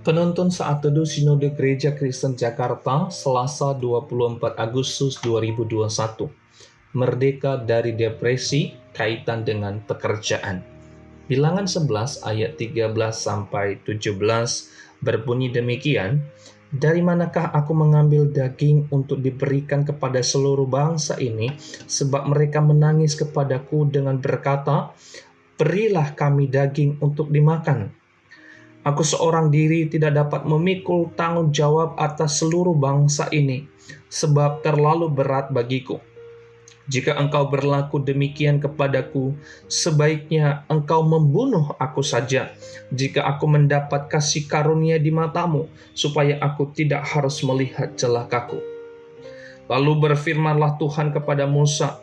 Penuntun Saat Teduh Sinode Gereja Kristen Jakarta, Selasa 24 Agustus 2021. Merdeka dari depresi, kaitan dengan pekerjaan. Bilangan 11 ayat 13-17 berbunyi demikian, "Dari manakah aku mengambil daging untuk diberikan kepada seluruh bangsa ini, sebab mereka menangis kepadaku dengan berkata, 'Berilah kami daging untuk dimakan.' Aku seorang diri tidak dapat memikul tanggung jawab atas seluruh bangsa ini, sebab terlalu berat bagiku. Jika engkau berlaku demikian kepadaku, sebaiknya engkau membunuh aku saja, jika aku mendapat kasih karunia di matamu, supaya aku tidak harus melihat celakaku." Lalu berfirmanlah Tuhan kepada Musa,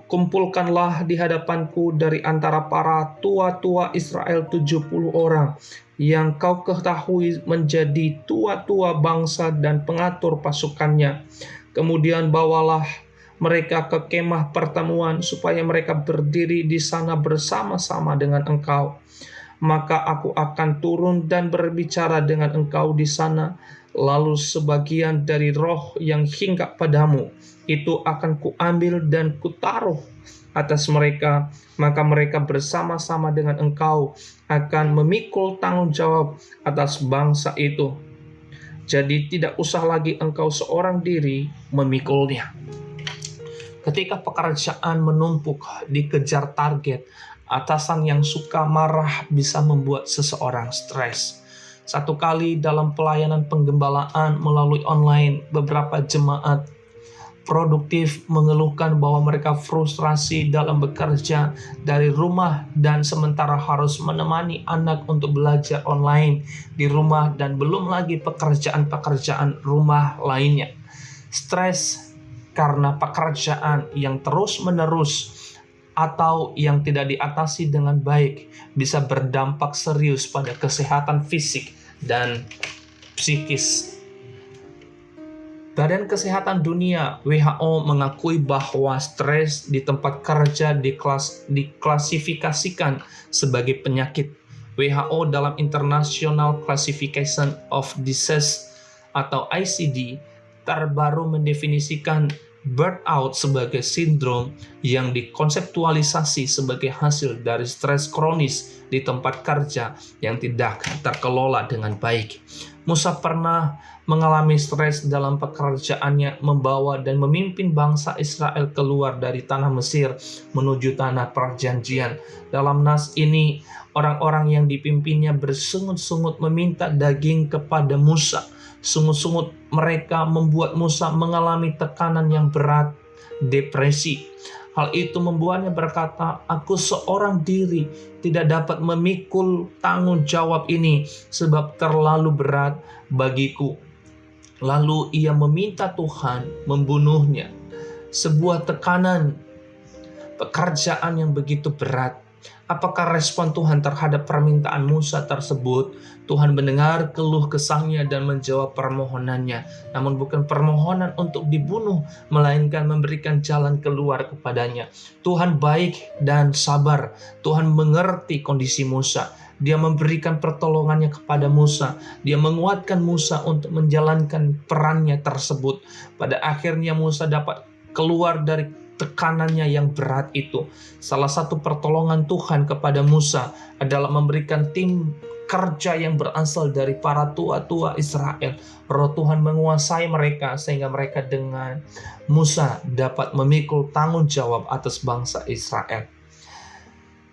"Kumpulkanlah di hadapanku dari antara para tua-tua Israel 70 orang, yang kau ketahui menjadi tua-tua bangsa dan pengatur pasukannya. Kemudian bawalah mereka ke kemah pertemuan, supaya mereka berdiri di sana bersama-sama dengan engkau. Maka aku akan turun dan berbicara dengan engkau di sana. Lalu sebagian dari roh yang hinggap padamu itu akan kuambil dan kutaruh atas mereka, maka mereka bersama-sama dengan engkau akan memikul tanggung jawab atas bangsa itu. Jadi tidak usah lagi engkau seorang diri memikulnya." Ketika pekerjaan menumpuk, dikejar target, atasan yang suka marah bisa membuat seseorang stres. Satu kali dalam pelayanan penggembalaan melalui online, beberapa jemaat produktif mengeluhkan bahwa mereka frustrasi dalam bekerja dari rumah dan sementara harus menemani anak untuk belajar online di rumah dan belum lagi pekerjaan-pekerjaan rumah lainnya. Stres karena pekerjaan yang terus-menerus atau yang tidak diatasi dengan baik bisa berdampak serius pada kesehatan fisik dan psikis. Badan Kesehatan Dunia (WHO) mengakui bahwa stres di tempat kerja diklasifikasikan sebagai penyakit. WHO dalam International Classification of Disease atau ICD terbaru mendefinisikan burnout sebagai sindrom yang dikonseptualisasi sebagai hasil dari stres kronis di tempat kerja yang tidak terkelola dengan baik. Musa pernah mengalami stres dalam pekerjaannya membawa dan memimpin bangsa Israel keluar dari tanah Mesir menuju tanah perjanjian. Dalam nas ini, orang-orang yang dipimpinnya bersungut-sungut meminta daging kepada Musa. Sungut-sungut mereka membuat Musa mengalami tekanan yang berat, depresi. Hal itu membuatnya berkata, "Aku seorang diri tidak dapat memikul tanggung jawab ini, sebab terlalu berat bagiku." Lalu ia meminta Tuhan membunuhnya. Sebuah tekanan pekerjaan yang begitu berat. Apakah respon Tuhan terhadap permintaan Musa tersebut? Tuhan mendengar keluh kesahnya dan menjawab permohonannya, namun bukan permohonan untuk dibunuh, melainkan memberikan jalan keluar kepadanya. Tuhan baik dan sabar. Tuhan mengerti kondisi Musa. Dia memberikan pertolongannya kepada Musa. Dia menguatkan Musa untuk menjalankan perannya tersebut. Pada akhirnya Musa dapat keluar dari tekanannya yang berat itu. Salah satu pertolongan Tuhan kepada Musa adalah memberikan tim kerja yang berasal dari para tua-tua Israel. Roh Tuhan menguasai mereka sehingga mereka dengan Musa dapat memikul tanggung jawab atas bangsa Israel.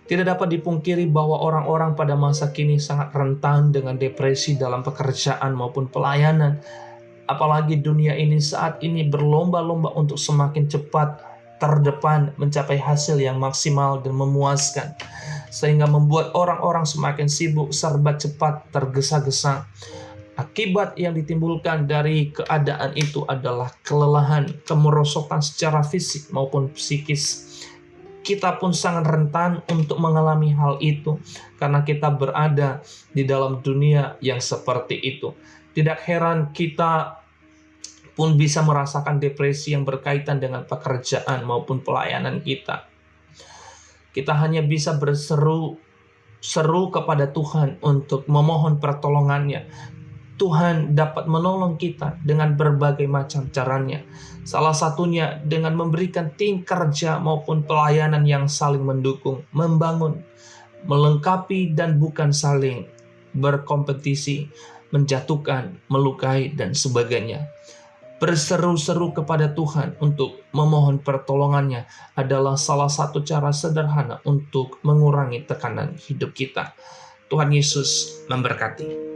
Tidak dapat dipungkiri bahwa orang-orang pada masa kini sangat rentan dengan depresi dalam pekerjaan maupun pelayanan. Apalagi dunia ini saat ini berlomba-lomba untuk semakin cepat terdepan mencapai hasil yang maksimal dan memuaskan, sehingga membuat orang-orang semakin sibuk, serba cepat, tergesa-gesa. Akibat yang ditimbulkan dari keadaan itu adalah kelelahan, kemerosotan secara fisik maupun psikis. Kita pun sangat rentan untuk mengalami hal itu karena kita berada di dalam dunia yang seperti itu. Tidak heran kita pun bisa merasakan depresi yang berkaitan dengan pekerjaan maupun pelayanan kita. Kita hanya bisa berseru seru kepada Tuhan untuk memohon pertolongannya. Tuhan dapat menolong kita dengan berbagai macam caranya. Salah satunya dengan memberikan tim kerja maupun pelayanan yang saling mendukung, membangun, melengkapi, dan bukan saling berkompetisi, menjatuhkan, melukai, dan sebagainya. Berseru-seru kepada Tuhan untuk memohon pertolongannya adalah salah satu cara sederhana untuk mengurangi tekanan hidup kita. Tuhan Yesus memberkati.